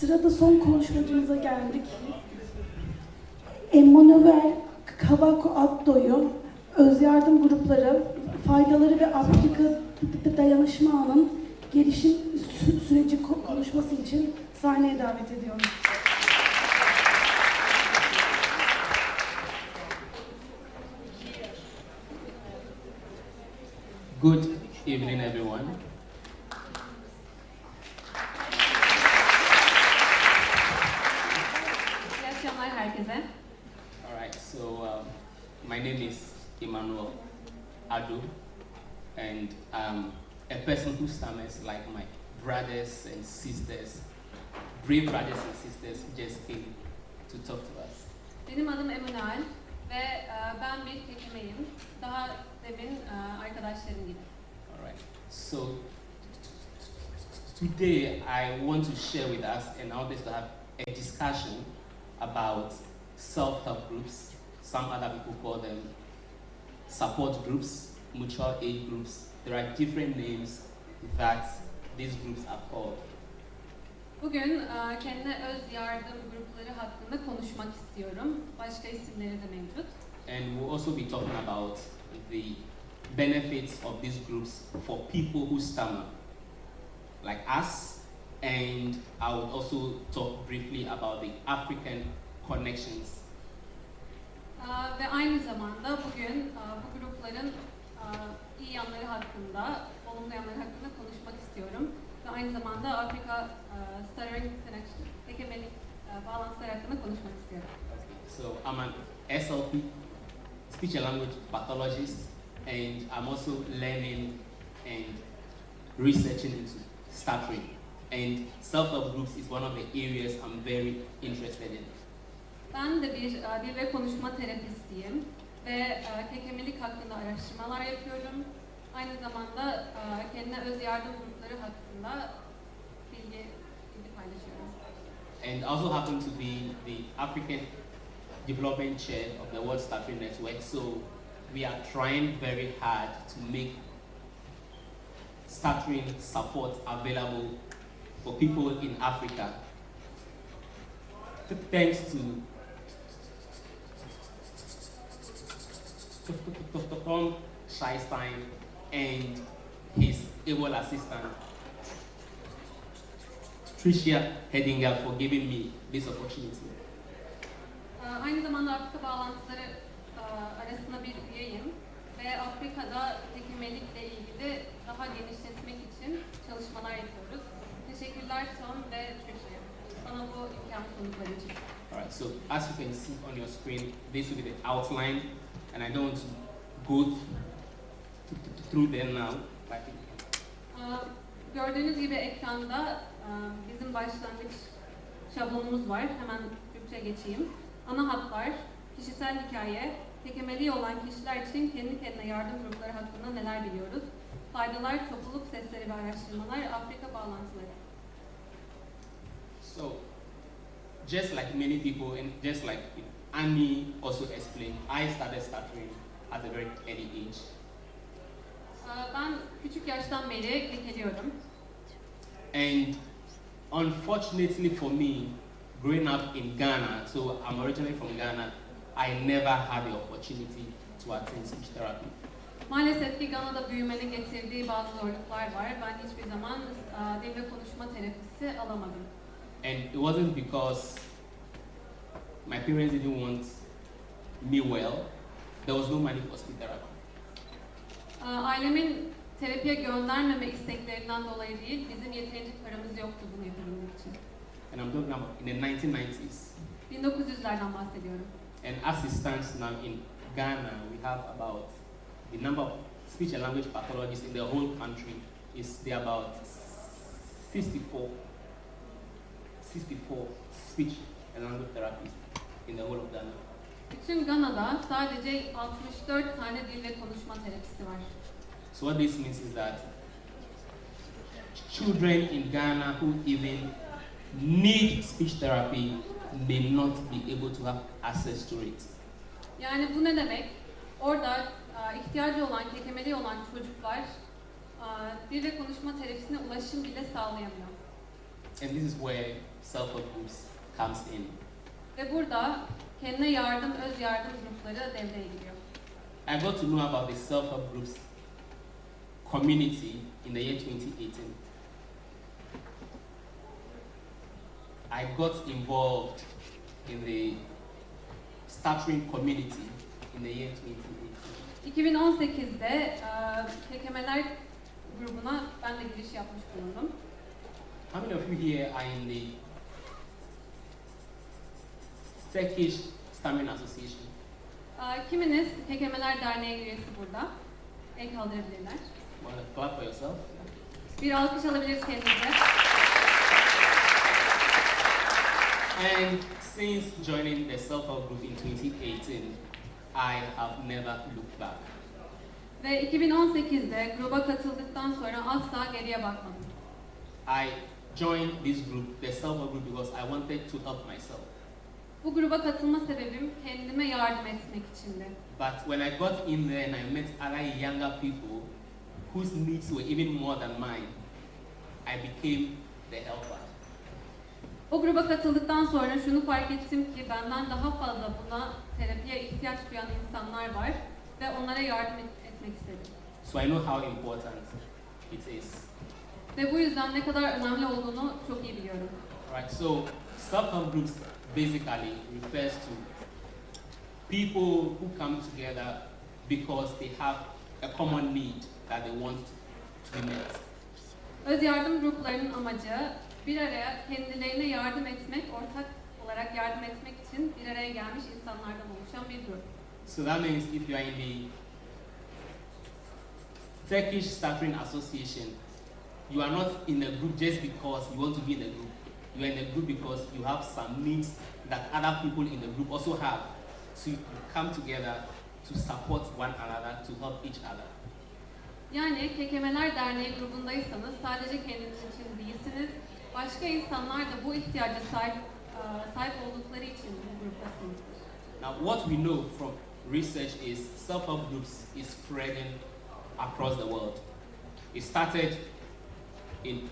Sırada son konuşmacımıza geldik. Emmanuel Kwaku Addo'yu Öz Yardım Grupları, Faydaları ve Afrika Dayanışma'nın Gelişim Süreci konuşması için sahneye davet ediyorum. Good evening, everyone. İyi akşamlar herkese. All right, so my name is Emmanuel Addo'nun, and a person who stammers like my brothers and sisters, brave brothers and sisters who just came to talk to us. Benim adım Emmanuel ve ben bir kekemeliyim. Daha demin arkadaşlarım gibi. All right, so today I want to share with us and I want us to have a discussion about self-help groups. Some other people call them support groups, mutual aid groups. There are different names that these groups are called. Bugün kendine öz yardım grupları hakkında konuşmak istiyorum. Başka isimleri de mevcut. And we'll also be talking about the benefits of these groups for people who stammer, like us. And I will also talk briefly about the African connections. Ve aynı zamanda bugün bu grupların iyi yanları hakkında, olumlu yanları hakkında konuşmak istiyorum. Ve aynı zamanda Afrika Stuttering Kekemelik bağlantıları hakkında konuşmak istiyorum. So I'm an SLP, speech and language pathologist, and I'm also learning and researching into stuttering. And self-help groups is one of the areas I'm very interested in. Ben de bir dil ve konuşma terapistiyim ve kekemelik hakkında araştırmalar yapıyorum. Aynı zamanda kendine öz yardım grupları hakkında bilgi paylaşıyorum. And also happen to be the African Development Chair of the World Stuttering Network, so we are trying very hard to make stuttering support available for people in Africa. Thanks to Tom Scheisstein and his able assistant Tricia Hedinger for giving me this opportunity. Aynı zamanda Afrika bağlantıları arasında bir üyeyim ve Afrika'da kekemelikle ilgili daha genişletmek için çalışmalar yapıyoruz. Teşekkürler Tom ve Tricia bana bu imkan sundukları için. Alright, so as you can see on your screen, this will be the outline, and I don't want to go through them now. Gördüğünüz gibi ekranda bizim başlangıç şablonumuz var. Hemen Türkçe geçeyim. Ana hatlar, kişisel hikaye, kekemeliği olan kişiler için kendi kendine yardım grupları hakkında neler biliyoruz? Faydalar, topluluk sesleri ve araştırmalar, Afrika bağlantıları. So, just like many people, and just like Annie also explained, I started stuttering at a very early age. Ben küçük yaştan beri kekeliyorum. And unfortunately for me, growing up in Ghana, so I'm originally from Ghana, I never had the opportunity to attend speech therapy. Maalesef ki Gana'da büyümenin getirdiği bazı zorluklar var. Ben hiçbir zaman dil ve konuşma terapisi alamadım. And it wasn't because my parents didn't want me well. There was no money for speech therapy. Ailemin terapiye göndermeme isteklerinden dolayı değil, bizim yeterince paramız yoktu bunu yapabilmek için. And I'm talking about in the 1990s. 1900'lerden bahsediyorum. And as it stands now in Ghana, we have about the number of speech and language pathologists in the whole country is there about 64 speech and language therapists in the whole of Ghana. Bütün Gana'da sadece 64 tane dil ve konuşma terapisti var. So what this means is that children in Ghana who even need speech therapy may not be able to have access to it. Yani bu ne demek? Orada ihtiyacı olan, kekemeliği olan çocuklar dil ve konuşma terapisine ulaşım bile sağlayamıyor. And this is where self-help groups comes in. Ve burada kendine yardım, öz yardım grupları devreye giriyor. I got to know about the self-help groups community in the year 2018. I got involved in the Stuttering community in the year 2018. 2018'de Kekemeler grubuna ben de giriş yapmış bulundum. How many of you here are in the Turkish Stammering Association? Kiminiz Kekemeler Derneği üyesi burada? El kaldırabilirler. Want to clap for yourself? Bir alkış alabiliriz kendinize. And since joining the self-help group in 2018, I have never looked back. Ve 2018'de gruba katıldıktan sonra asla geriye bakmadım. I joined this group, the self-help group, because I wanted to help myself. Bu gruba katılma sebebim kendime yardım etmek içindi. But when I got in there and I met other younger people whose needs were even more than mine, I became the helper. O gruba katıldıktan sonra şunu fark ettim ki benden daha fazla buna terapiye ihtiyaç duyan insanlar var ve onlara yardım etmek istedim. So I know how important it is. Ve bu yüzden ne kadar önemli olduğunu çok iyi biliyorum. Right, so self-help groups basically refers to people who come together because they have a common need that they want to be met. Öz yardım gruplarının amacı bir araya kendilerine yardım etmek, ortak olarak yardım etmek için bir araya gelmiş insanlardan oluşan bir grup. So that means if you are in the Turkish Stuttering Association, you are not in the group just because you want to be in the group. You are in the group because you have some needs that other people in the group also have. So you come together to support one another, to help each other. Yani Kekemeler Derneği grubundaysanız sadece kendiniz için değilsiniz. Başka insanlar da bu ihtiyaca sahip oldukları için bu gruptasınızdır. Now what we know from research is self-help groups is spreading across the world. It started in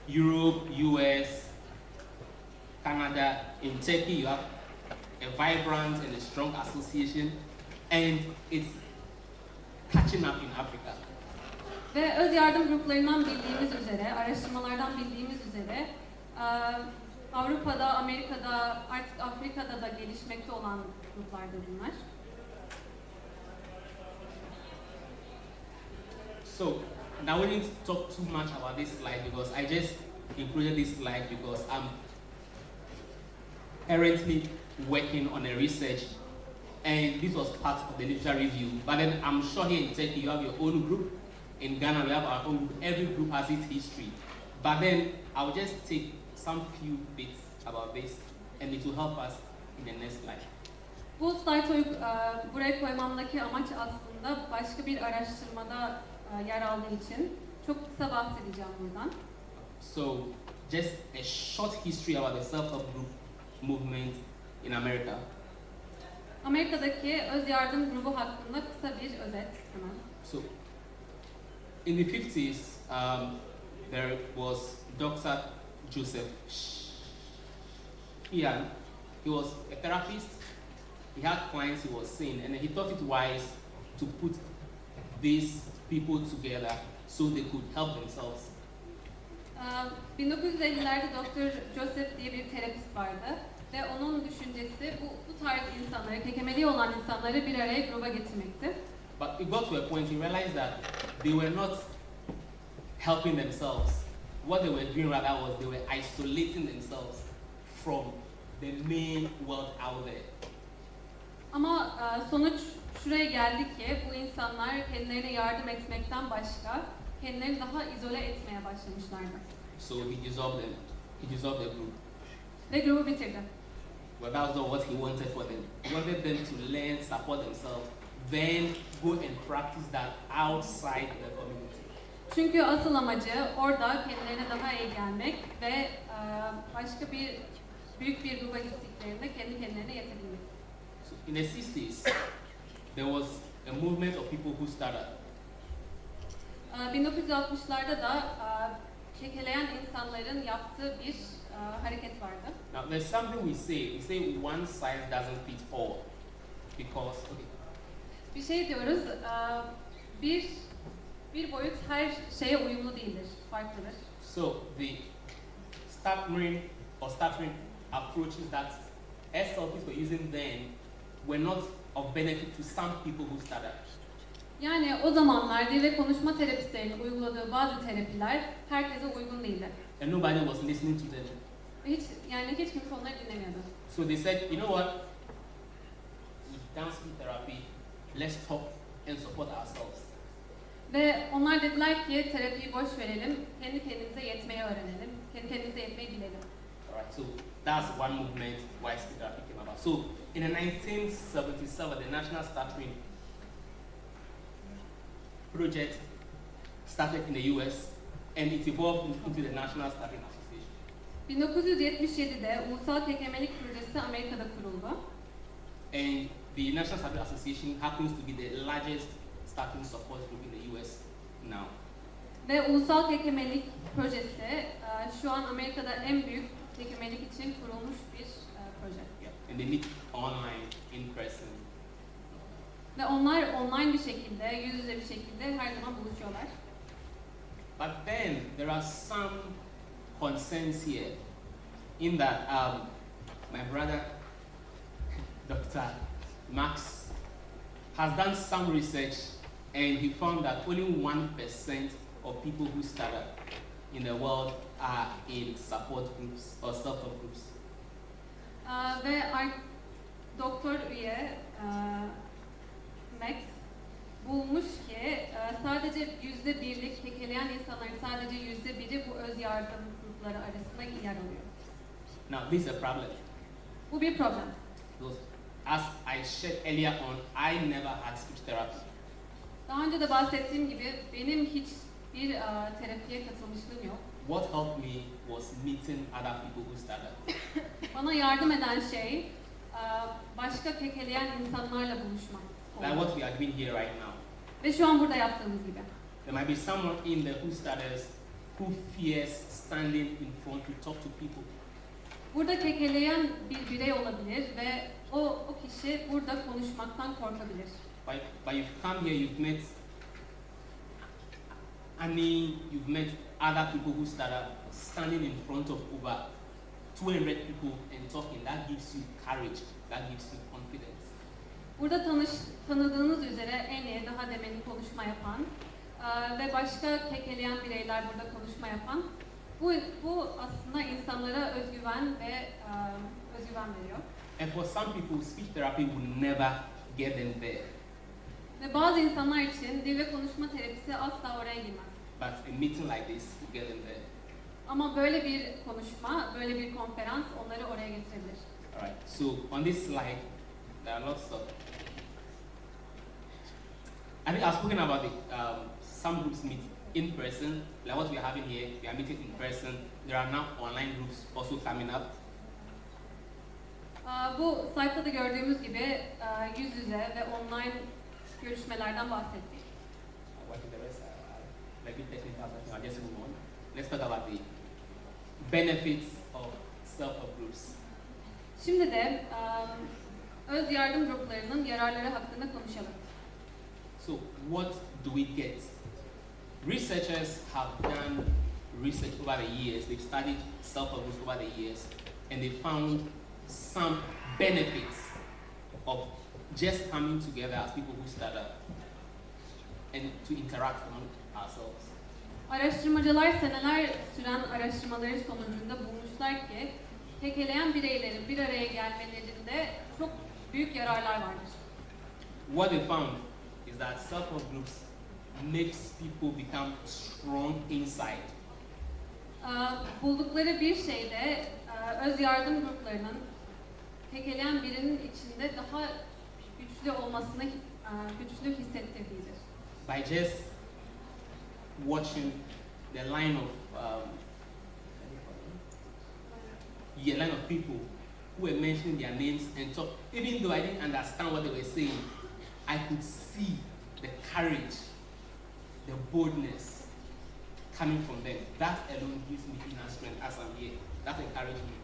Europe, US, Canada. In Turkey you have a vibrant and a strong association, and it's catching up in Africa. Ve öz yardım gruplarından bildiğimiz üzere, araştırmalardan bildiğimiz üzere Avrupa'da, Amerika'da, artık Afrika'da da gelişmekte olan gruplardır bunlar. So, now we need to talk too much about this slide because I just included this slide because I'm currently working on a research and this was part of the literature review. But then I'm sure here in Turkey you have your own group. In Ghana we have our own group. Every group has its history. But then I'll just take some few bits about this and it will help us in the next slide. Bu slaytı buraya koymamdaki amaç aslında başka bir araştırmada yer aldığı için çok kısa bahsedeceğim buradan. So, just a short history about the self-help group movement in America. Amerika'daki öz yardım grubu hakkında kısa bir özet hemen. So, in the 50s, there was Dr. Joseph Ian. He was a therapist. He had clients he was seeing, and he thought it wise to put these people together so they could help themselves. 1950'lerde Dr. Joseph diye bir terapist vardı ve onun düşüncesi bu tarz insanları, kekemeliği olan insanları bir araya gruba getirmekti. But it got to a point he realized that they were not helping themselves. What they were doing rather was they were isolating themselves from the main world out there. Ama sonuç şuraya geldi ki bu insanlar kendilerine yardım etmekten başka kendilerini daha izole etmeye başlamışlardı. So he dissolved them. He dissolved the group. Ve grubu bitirdi. But that was not what he wanted for them. He wanted them to learn, support themselves, then go and practice that outside the community. Çünkü asıl amacı orada kendilerine daha iyi gelmek ve başka bir büyük bir gruba gittiklerinde kendi kendilerine yetebilmek. So in the 60s, there was a movement of people who started. 1960'larda da kekeleyen insanların yaptığı bir hareket vardı. Now, there's something we say one size doesn't fit all. Because, Bir şey diyoruz, bir boyut her şeye uyumlu değildir, farklıdır. so the stuttering approaches that SLPs were using then were not of benefit to some people who started. Yani o zamanlar dil ve konuşma terapistlerinin uyguladığı bazı terapiler herkese uygun değildi. And nobody was listening to them. Ve hiç kimse onları dinlemiyordu. So they said, you know what? We dance in therapy, let's talk and support ourselves. Ve onlar dediler ki terapiyi boş verelim, kendi kendimize yetmeyi öğrenelim, kendi kendimize yetmeyi bilelim. Alright, so that's one movement why speech therapy came about. So in the 1977, the National Stuttering Project started in the US and it evolved into the National Stuttering Association. 1977'de Ulusal Kekemelik Projesi Amerika'da kuruldu. And the National Stuttering Association happens to be the largest stuttering support group in the US now. Ve Ulusal Kekemelik Projesi şu an Amerika'da en büyük kekemelik için kurulmuş bir proje. Yeah. And they meet online, in person. Ve onlar online bir şekilde, yüz yüze bir şekilde her zaman buluşuyorlar. But then there are some concerns here in that my brother, Dr. Max, has done some research and he found that only 1% of people who started in the world are in support groups or self-help groups. Ve doktor üye Max bulmuş ki sadece %1'lik kekeleyen insanların sadece %1'i bu öz yardım grupları arasında yer alıyor. Now this is a problem. Bu bir problem. Because as I shared earlier on, I never had speech therapy. Daha önce de bahsettiğim gibi benim hiçbir terapiye katılmışlığım yok. What helped me was meeting other people who started. Bana yardım eden şey başka kekeleyen insanlarla buluşmak. Like what we are doing here right now. Ve şu an burada yaptığımız gibi. There might be someone in there who started, who fears standing in front to talk to people. Burada kekeleyen bir birey olabilir ve o kişi burada konuşmaktan korkabilir. But you've come here, you've met Annie, you've met other people who started standing in front of over 200 people and talking. That gives you courage, that gives you confidence. Burada tanıdığınız üzere en iyi, daha demin konuşma yapan ve başka kekeleyen bireyler burada konuşma yapan. Bu aslında insanlara özgüven ve özgüven veriyor. And for some people, speech therapy will never get them there. Ve bazı insanlar için dil ve konuşma terapisi asla oraya girmez. But a meeting like this will get them there. Ama böyle bir konuşma, böyle bir konferans onları oraya getirebilir. Alright, so on this slide, there are lots of... I think I've spoken about some groups meet in person, like what we are having here, we are meeting in person. There are now online groups also coming up. Bu sayfada gördüğümüz gibi yüz yüze ve online görüşmelerden bahsettik. What is the rest? Like a technical section, I'll just move on. Let's talk about the benefits of self-help groups. Şimdi de öz yardım gruplarının yararları hakkında konuşalım. So what do we get? Researchers have done research over the years. They've studied self-help groups over the years, and they found some benefits of just coming together as people who started and to interact among ourselves. Araştırmacılar seneler süren araştırmaları sonucunda bulmuşlar ki kekeleyen bireylerin bir araya gelmelerinde çok büyük yararlar vardır. What they found is that self-help groups makes people become strong inside. Buldukları bir şey de öz yardım gruplarının kekeleyen birinin içinde daha güçlü olmasını güçlü hissettirdiğidir. By just watching the line of people who were mentioning their names and talk, even though I didn't understand what they were saying, I could see the courage, the boldness coming from them. That alone gives me inner strength as I'm here. That encourages me.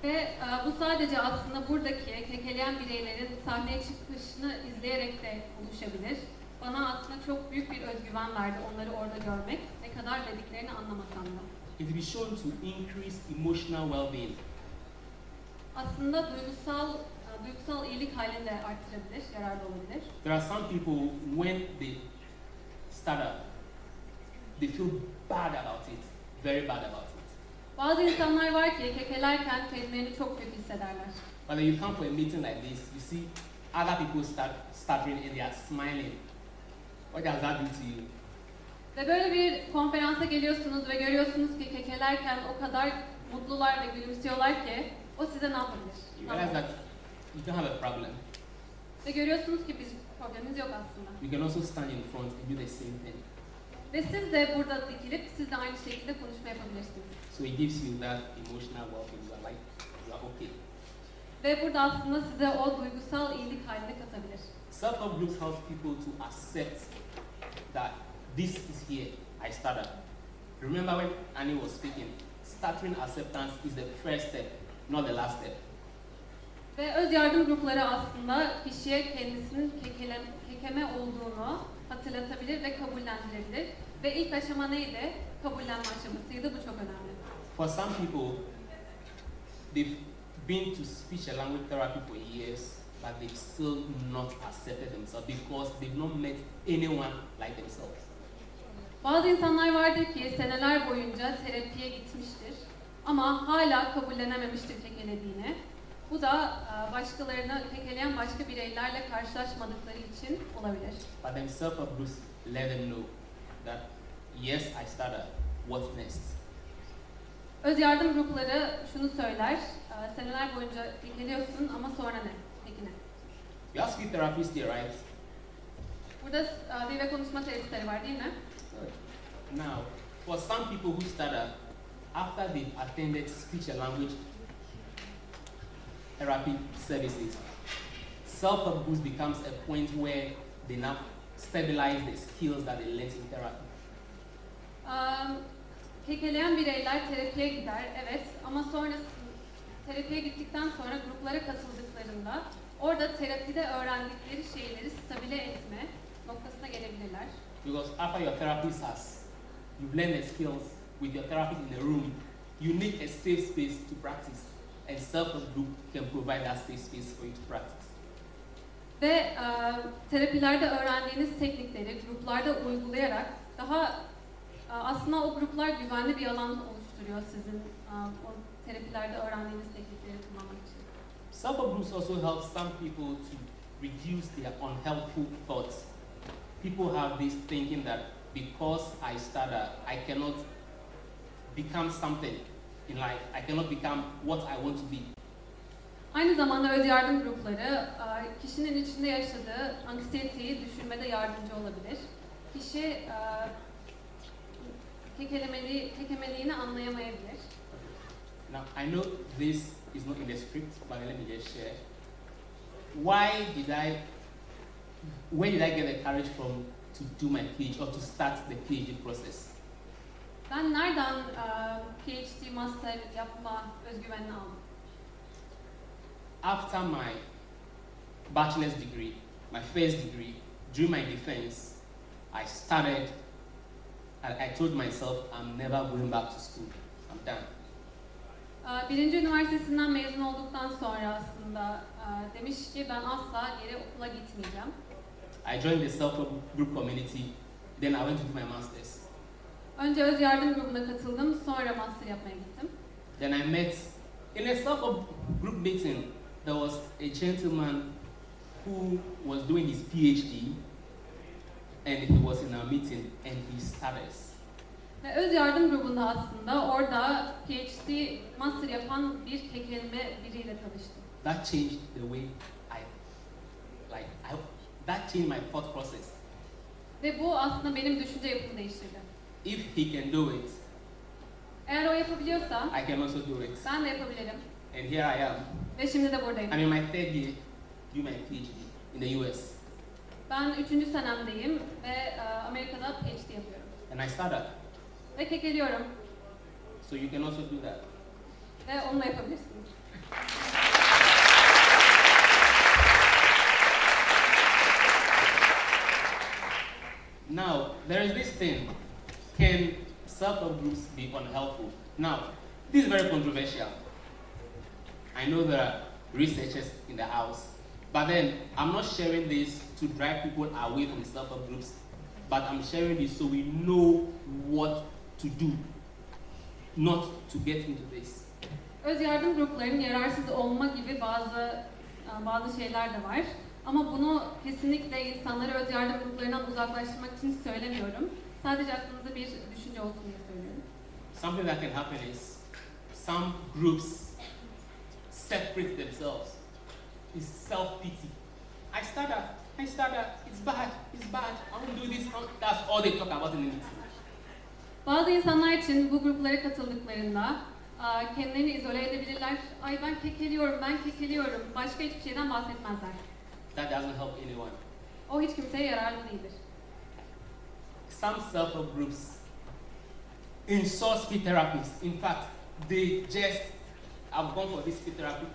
Ve bu sadece aslında buradaki kekeleyen bireylerin sahneye çıkışını izleyerek de oluşabilir. Bana aslında çok büyük bir özgüven verdi onları orada görmek, ne kadar dediklerini anlamasam da. It will be shown to increase emotional well-being. Aslında duygusal iyilik halini de arttırabilir, yararlı olabilir. There are some people, when they start up, they feel bad about it, very bad about it. Bazı insanlar var ki kekelerken kendilerini çok kötü hissederler. But when you come for a meeting like this, you see other people stuttering and they are smiling. What does that do to you? Ve böyle bir konferansa geliyorsunuz ve görüyorsunuz ki kekelerken o kadar mutlular ve gülümsüyorlar ki o size ne yapabilir? You realize that you don't have a problem. Ve görüyorsunuz ki bir probleminiz yok aslında. You can also stand in front and do the same thing. Ve siz de burada dikilip siz de aynı şekilde konuşma yapabilirsiniz. So it gives you that emotional well-being. You are like, you are okay. Ve burada aslında size o duygusal iyilik haline katabilir. Self-help groups help people to accept that this is here. I started. Remember when Annie was speaking, stuttering acceptance is the first step, not the last step. Ve öz yardım grupları aslında kişiye kendisinin kekeme olduğunu hatırlatabilir ve kabullendirebilir. Ve ilk aşama neydi? Kabullenme aşamasıydı. Bu çok önemli. For some people, they've been to speech and language therapy for years, but they've still not accepted themselves because they've not met anyone like themselves. Bazı insanlar vardır ki seneler boyunca terapiye gitmiştir ama hala kabullenememiştir kekelediğini. Bu da başkalarını kekeleyen başka bireylerle karşılaşmadıkları için olabilir. But then self-help groups let them know that yes, I started. What next? Öz yardım grupları şunu söyler, seneler boyunca kekeliyorsun ama sonra ne? Peki ne? You have speech therapists here, right? Burada dil ve konuşma terapistleri var değil mi? Now, for some people who started after they've attended speech and language therapy services, self-help groups becomes a point where they now stabilize the skills that they learned in therapy. Kekeleyen bireyler terapiye gider, evet, ama sonrasında terapiye gittikten sonra gruplara katıldıklarında orada terapide öğrendikleri şeyleri stabile etme noktasına gelebilirler. Because after your therapist you've learned the skills with your therapist in the room, you need a safe space to practice, and self-help group can provide that safe space for you to practice. Ve terapilerde öğrendiğiniz teknikleri gruplarda uygulayarak daha aslında o gruplar güvenli bir alan oluşturuyor sizin o terapilerde öğrendiğiniz teknikleri kullanmak için. Self-help groups also help some people to reduce their unhelpful thoughts. People have this thinking that because I started, I cannot become something in life. I cannot become what I want to be. Aynı zamanda öz yardım grupları kişinin içinde yaşadığı anksiyeteyi düşürmede yardımcı olabilir. Kişi kekemeliğini anlayamayabilir. Now, I know this is not in the script, but let me just share. Where did I get the courage from to do my PhD or to start the PhD process? Ben nereden PhD master yapma özgüvenini aldım? After my bachelor's degree, my first degree, during my defense, I started and I told myself I'm never going back to school. I'm done. Birinci üniversitesinden mezun olduktan sonra aslında demiş ki ben asla geri okula gitmeyeceğim. I joined the self-help group community, then I went to do my master's. Önce öz yardım grubuna katıldım, sonra master yapmaya gittim. Then I met, in a self-help group meeting, there was a gentleman who was doing his PhD, and he was in our meeting, and he started. Ve öz yardım grubunda aslında orada PhD master yapan bir kekeleme biriyle tanıştım. That changed the way that changed my thought process. Ve bu aslında benim düşünce yapımı değiştirdi. If he can do it, Eğer o yapabiliyorsa I can also do it. ben de yapabilirim. And here I am. Ve şimdi de buradayım. I'm in my third year doing my PhD in the US. Ben 3. senemdeyim ve Amerika'da PhD yapıyorum. And I started. ve kekeliyorum. So you can also do that. Ve onu da yapabilirsiniz. Now, there is this thing. Can self-help groups be unhelpful? Now, this is very controversial. I know there are researchers in the house, but then I'm not sharing this to drive people away from self-help groups, but I'm sharing this so we know what to do, not to get into this. Öz yardım gruplarının yararsız olma gibi bazı şeyler de var. Ama bunu kesinlikle insanları öz yardım gruplarından uzaklaştırmak için söylemiyorum. Sadece aklınızda bir düşünce olsun diye söylüyorum. Something that can happen is some groups separate themselves. It's self-pity. I start that, it's bad, I won't do this, that's all they talk about in the meeting. Bazı insanlar için bu gruplara katıldıklarında kendilerini izole edebilirler. Ay ben kekeliyorum. Başka hiçbir şeyden bahsetmezler. That doesn't help anyone. O hiç kimseye yararlı değildir. Some self-help groups insult speech therapists. In fact, they just, I've gone for this speech therapy,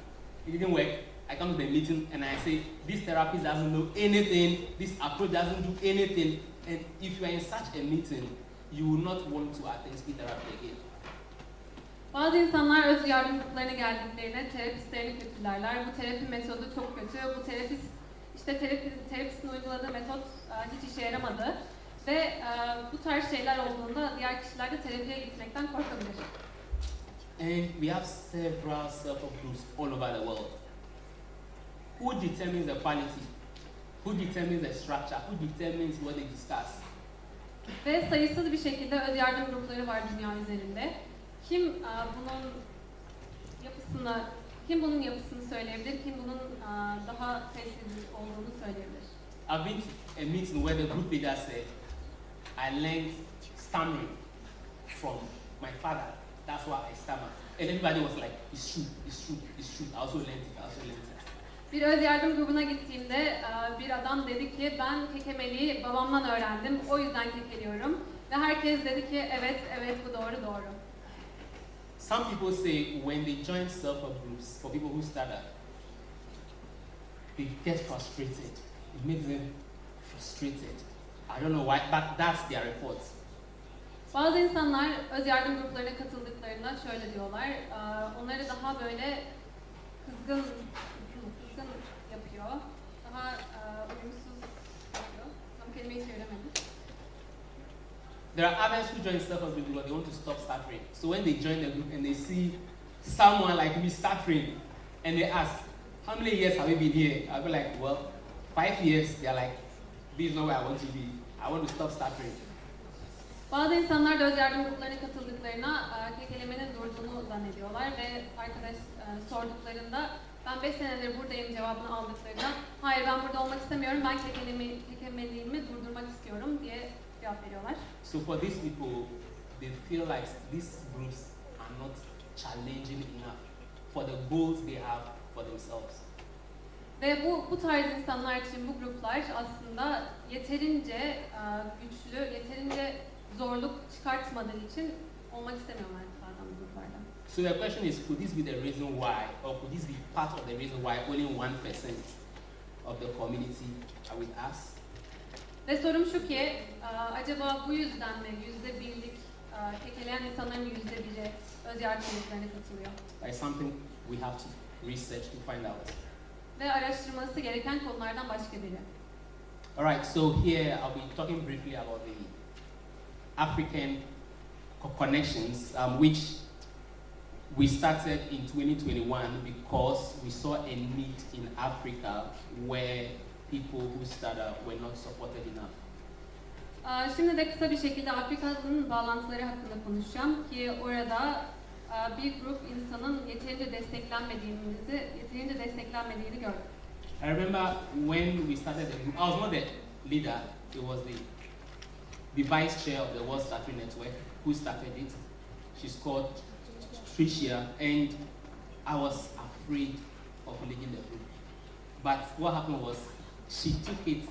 it didn't work. I come to the meeting and I say, this therapist doesn't know anything, this approach doesn't do anything. And if you are in such a meeting, you will not want to attend speech therapy again. Bazı insanlar öz yardım gruplarına geldiklerine terapistlerini kötülerler. Bu terapi metodu çok kötü. Bu terapistin uyguladığı metot hiç işe yaramadı. Ve bu tarz şeyler olduğunda diğer kişiler de terapiye gitmekten korkabilir. And we have several self-help groups all over the world. Who determines the quality? Who determines the structure? Who determines what they discuss? Ve sayısız bir şekilde öz yardım grupları var dünya üzerinde. Kim bunun yapısını söyleyebilir, kim bunun daha kaliteli olduğunu söyleyebilir. I've been to a meeting where the group leader said, I learned stammering from my father. That's why I stammer. And everybody was like, it's true. I also learned it. Bir öz yardım grubuna gittiğimde bir adam dedi ki ben kekemeliği babamdan öğrendim, o yüzden kekeliyorum. Ve herkes dedi ki evet bu doğru. Some people say when they join self-help groups, for people who start up, they get frustrated. It makes them frustrated. I don't know why, but that's their reports. Bazı insanlar öz yardım gruplarına katıldıklarında şöyle diyorlar, onları daha böyle kızgın yapıyor, daha uyumsuz yapıyor. Tam kelimeyi söylemedim. There are others who join self-help groups because they want to stop stuttering. So when they join the group and they see someone like me stuttering, and they ask, how many years have you been here? I'll be like, well, 5 years. They're like, this is not where I want to be. I want to stop stuttering. Bazı insanlar da öz yardım gruplarına katıldıklarına kekelemenin durduğunu zannediyorlar ve arkadaş sorduklarında ben 5 senedir buradayım cevabını aldıklarında hayır ben burada olmak istemiyorum, ben kekemeliğimi durdurmak istiyorum diye cevap veriyorlar. So for these people, they feel like these groups are not challenging enough for the goals they have for themselves. Ve bu tarz insanlar için bu gruplar aslında yeterince güçlü, yeterince zorluk çıkartmadığı için olmak istemiyorlar zaten bu gruplarda. So the question is, could this be the reason why, or could this be part of the reason why only 1% of the community are with us? Ve sorum şu ki, acaba bu yüzden mi %1'lik kekeleyen insanların %1'i öz yardım gruplarına katılıyor? That's something we have to research to find out. Ve araştırması gereken konulardan başka biri. Alright, so here I'll be talking briefly about the African connections, which we started in 2021 because we saw a need in Africa where people who started were not supported enough. Şimdi de kısa bir şekilde Afrika'nın bağlantıları hakkında konuşacağım ki orada bir grup insanın yeterince desteklenmediğini gördüm. I remember when we started the group, I was not the leader, it was the vice chair of the World Stuttering Network who started it. She's called Tricia, and I was afraid of leading the group. But what happened was she took it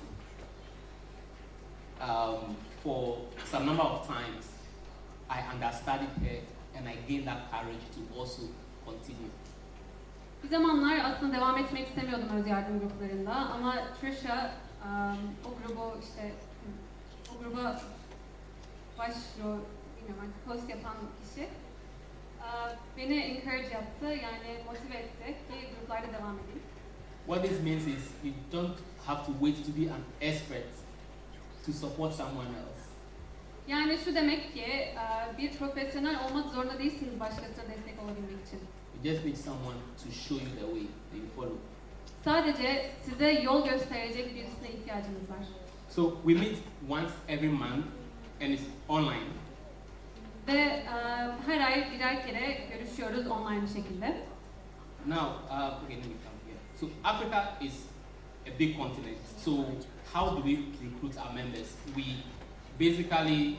for some number of times. I understudied her and I gained that courage to also continue. Bir zamanlar aslında devam etmek istemiyordum öz yardım gruplarında ama Trisha o gruba başrol, bilmiyorum artık host yapan kişi beni encourage yaptı, yani motive etti ki gruplarda devam edeyim. What this means is you don't have to wait to be an expert to support someone else. Yani şu demek ki bir profesyonel olmak zorunda değilsiniz başkasına destek olabilmek için. You just need someone to show you the way that you follow. Sadece size yol gösterecek birisine ihtiyacınız var. So we meet once every month and it's online. Ve her ay birer kere görüşüyoruz online bir şekilde. Now, okay, let me come here. So Africa is a big continent. So how do we recruit our members? We basically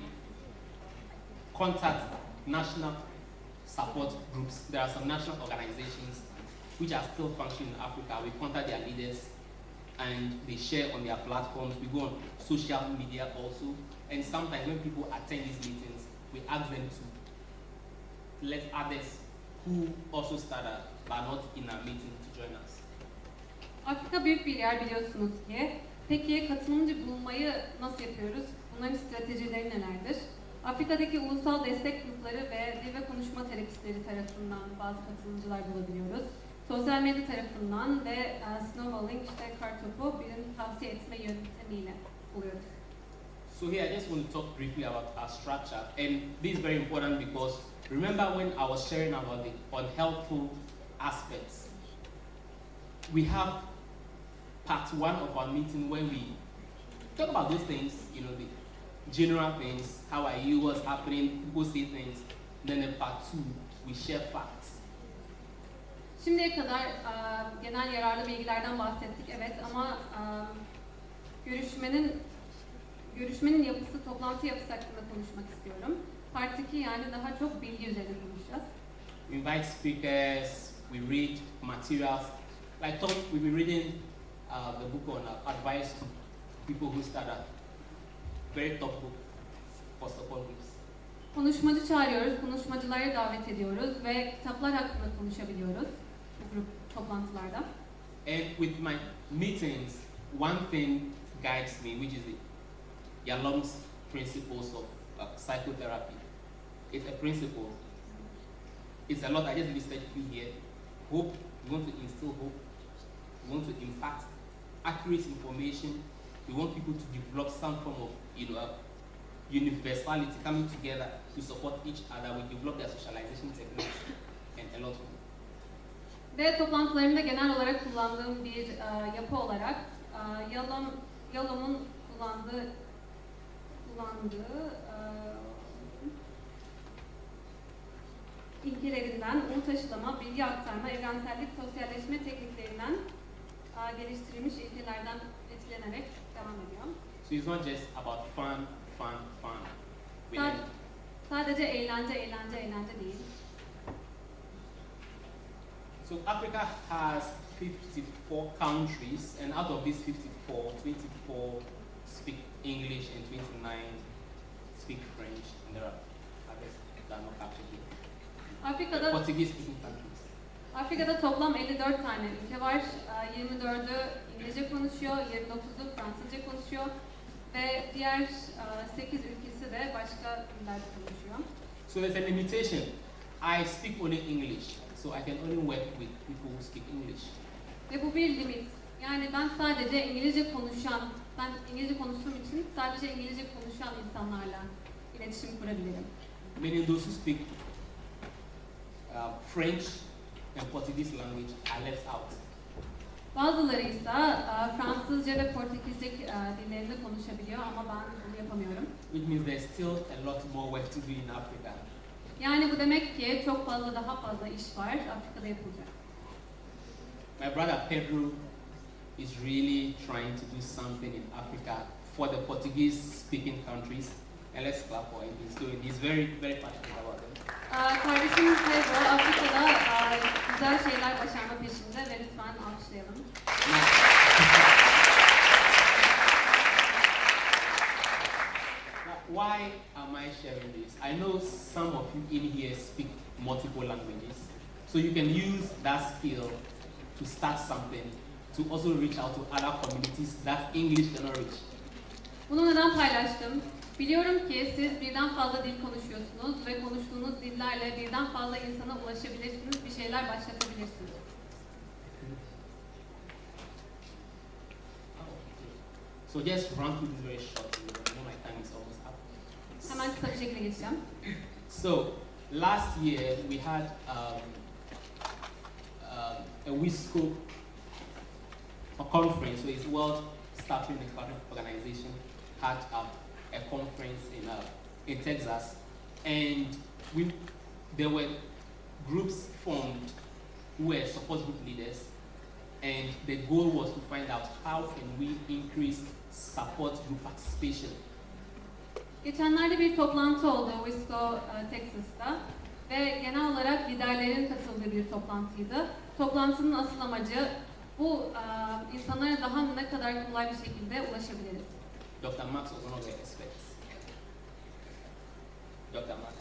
contact national support groups. There are some national organizations which are still functioning in Africa. We contact their leaders and they share on their platforms. We go on social media also. And sometimes when people attend these meetings, we ask them to let others who also started but not in our meeting to join us. Afrika büyük bir yer biliyorsunuz ki. Peki katılımcı bulmayı nasıl yapıyoruz? Bunların stratejileri nelerdir? Afrika'daki ulusal destek grupları ve dil ve konuşma terapistleri tarafından bazı katılımcılar bulabiliyoruz. Sosyal medya tarafından ve snowballing, işte kartopu birini tavsiye etme yöntemiyle buluyoruz. So here I just want to talk briefly about our structure, and this is very important because remember when I was sharing about the unhelpful aspects, we have part one of our meeting where we talk about those things, you know, the general things, how are you, what's happening, people say things, then in part two we share facts. Şimdiye kadar genel yararlı bilgilerden bahsettik, evet, ama görüşmenin yapısı, toplantı yapısı hakkında konuşmak istiyorum. Part 2, yani daha çok bilgi üzerine konuşacağız. We invite speakers, we read materials. Like Tom, we've been reading the book on advice to people who start a very top book for support groups. Konuşmacı çağırıyoruz, konuşmacıları davet ediyoruz ve kitaplar hakkında konuşabiliyoruz bu grup toplantılarda. And with my meetings, one thing guides me, which is the Yalom's principles of psychotherapy. It's a principle. It's a lot. I just listed a few here. Hope. We want to instill hope. We want to impart accurate information. We want people to develop some form of, universality, coming together to support each other. We develop their socialization techniques and a lot more. Ve toplantılarımda genel olarak kullandığım bir yapı olarak Yalom'un kullandığı ilkelerinden umut aşılama, bilgi aktarma, evrensellik, sosyalleşme tekniklerinden geliştirilmiş ilkelerden etkilenerek devam ediyor. So it's not just about fun. Sadece eğlence değil. So Africa has 54 countries, and out of these 54, 24 speak English and 29 speak French, and there are others that are not captured here. Portuguese speaking countries. Afrika'da toplam 54 tane ülke var. 24'ü İngilizce konuşuyor, 29'u Fransızca konuşuyor ve diğer 8 ülkesi de başka dillerde konuşuyor. So there's a limitation. I speak only English, so I can only work with people who speak English. Ve bu bir limit. Yani ben İngilizce konuştuğum için sadece İngilizce konuşan insanlarla iletişim kurabilirim. Meaning those who speak French and Portuguese language are left out. Bazıları ise Fransızca ve Portekizce dillerinde konuşabiliyor ama ben bunu yapamıyorum. Which means there's still a lot more work to do in Africa. Yani bu demek ki çok daha fazla iş var Afrika'da yapılacak. My brother Pedro is really trying to do something in Africa for the Portuguese-speaking countries, and let's clap for him. He's very, very passionate about it. Kardeşimiz Pedro Afrika'da güzel şeyler başarma peşinde ve lütfen alkışlayalım. Now, why am I sharing this? I know some of you in here speak multiple languages, so you can use that skill to start something, to also reach out to other communities that English cannot reach. Bunu neden paylaştım? Biliyorum ki siz birden fazla dil konuşuyorsunuz ve konuştuğunuz dillerle birden fazla insana ulaşabilirsiniz, bir şeyler başlatabilirsiniz. So just run through this very shortly, because I know my time is almost up. Hemen kısa bir şekilde geçeceğim. So last year we had a WISCO conference, so it's World Stuttering Organization had a conference in Texas, and there were groups formed who were support group leaders, and the goal was to find out how can we increase support group participation. Geçenlerde bir toplantı oldu WISCO Texas'ta ve genel olarak liderlerin katıldığı bir toplantıydı. Toplantının asıl amacı bu insanlara daha ne kadar kolay bir şekilde ulaşabiliriz. Dr. Max was one of the experts. Dr. Max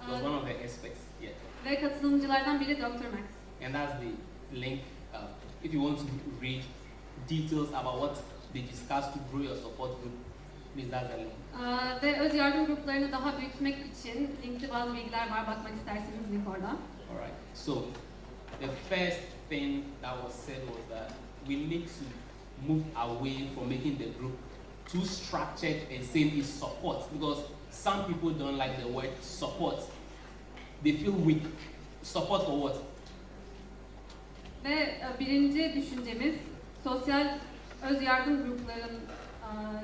was one of the experts, yeah. Ve katılımcılardan biri Dr. Max. And that's the link. If you want to read details about what they discussed to grow your support group, please that's the link. Ve öz yardım gruplarını daha büyütmek için linkli bazı bilgiler var. Bakmak isterseniz link orada. Alright, so the first thing that was said was that we need to move away from making the group too structured and saying it's support, because some people don't like the word support. They feel weak. Support for what? Ve birinci düşüncemiz sosyal öz yardım grupların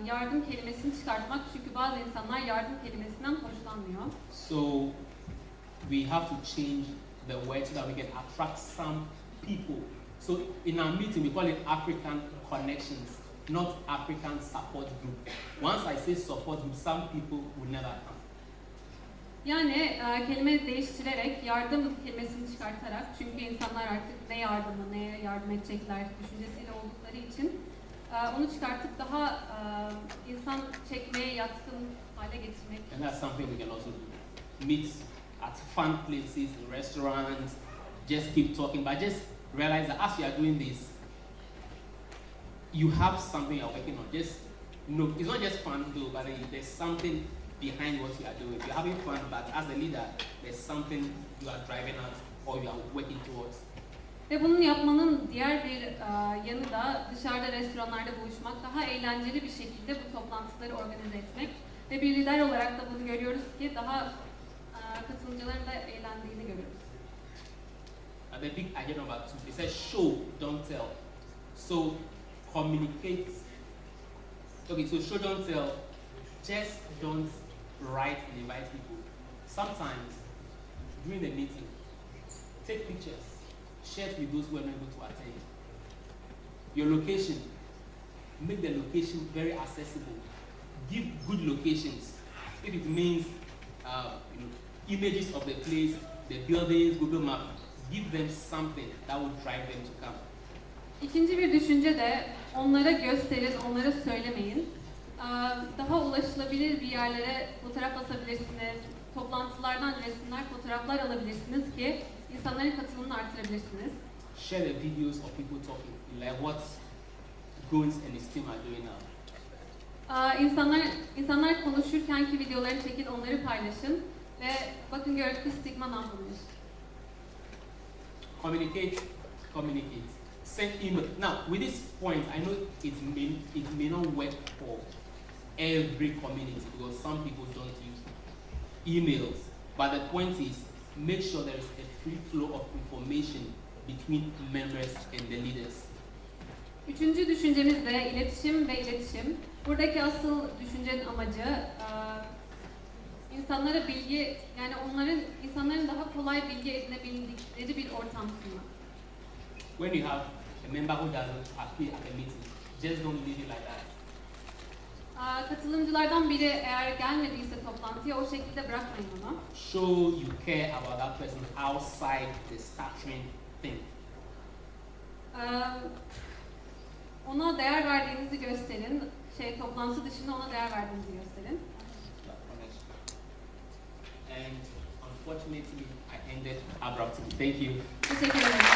yardım kelimesini çıkartmak, çünkü bazı insanlar yardım kelimesinden hoşlanmıyor. So we have to change the word so that we can attract some people. So in our meeting we call it African connections, not African support group. Once I say support group, some people will never come. Yani kelime değiştirerek, yardım kelimesini çıkartarak, çünkü insanlar artık ne yardımı, neye yardım edecekler düşüncesiyle oldukları için onu çıkartıp daha insan çekmeye yatkın hale getirmek. And that's something we can also do. Meet at fun places, in restaurants, just keep talking, but just realize that as you are doing this, you have something you're working on. Just it's not just fun though, but there's something behind what you are doing. You're having fun, but as a leader, there's something you are driving at or you are working towards. Ve bunun yapmanın diğer bir yanı da dışarıda restoranlarda buluşmak, daha eğlenceli bir şekilde bu toplantıları organize etmek. Ve bir lider olarak da bunu görüyoruz ki daha katılımcıların da eğlendiğini görüyoruz. And the big idea number 2, it says show, don't tell. So communicate. Okay, so show, don't tell. Just don't write and invite people. Sometimes during the meeting, take pictures, share it with those who are not able to attend. Your location, make the location very accessible. Give good locations. If it means images of the place, the buildings, Google Map, give them something that will drive them to come. İkinci bir düşünce de onlara gösterin, onlara söylemeyin. Daha ulaşılabilir bir yerlere fotoğraf asabilirsiniz. Toplantılardan resimler, fotoğraflar alabilirsiniz ki insanların katılımını artırabilirsiniz. Share the videos of people talking, like what Goins and his team are doing now. İnsanlar konuşurkenki videoları çekin, onları paylaşın ve bakın görün ki stigma ne yapılmış. Communicate, communicate. Send email. Now, with this point, I know it may not work for every community because some people don't use emails. But the point is, make sure there is a free flow of information between members and the leaders. Üçüncü düşüncemiz de iletişim ve iletişim. Buradaki asıl düşüncenin amacı insanlara bilgi, yani insanların daha kolay bilgi edinebildikleri bir ortam sunmak. When you have a member who doesn't appear at a meeting, just don't leave it like that. Katılımcılardan biri eğer gelmediyse toplantıya o şekilde bırakmayın onu. Show you care about that person outside the Stuttering thing. Ona değer verdiğinizi gösterin. Toplantı dışında ona değer verdiğinizi gösterin. and unfortunately, I ended abruptly. Thank you. Teşekkür ederim.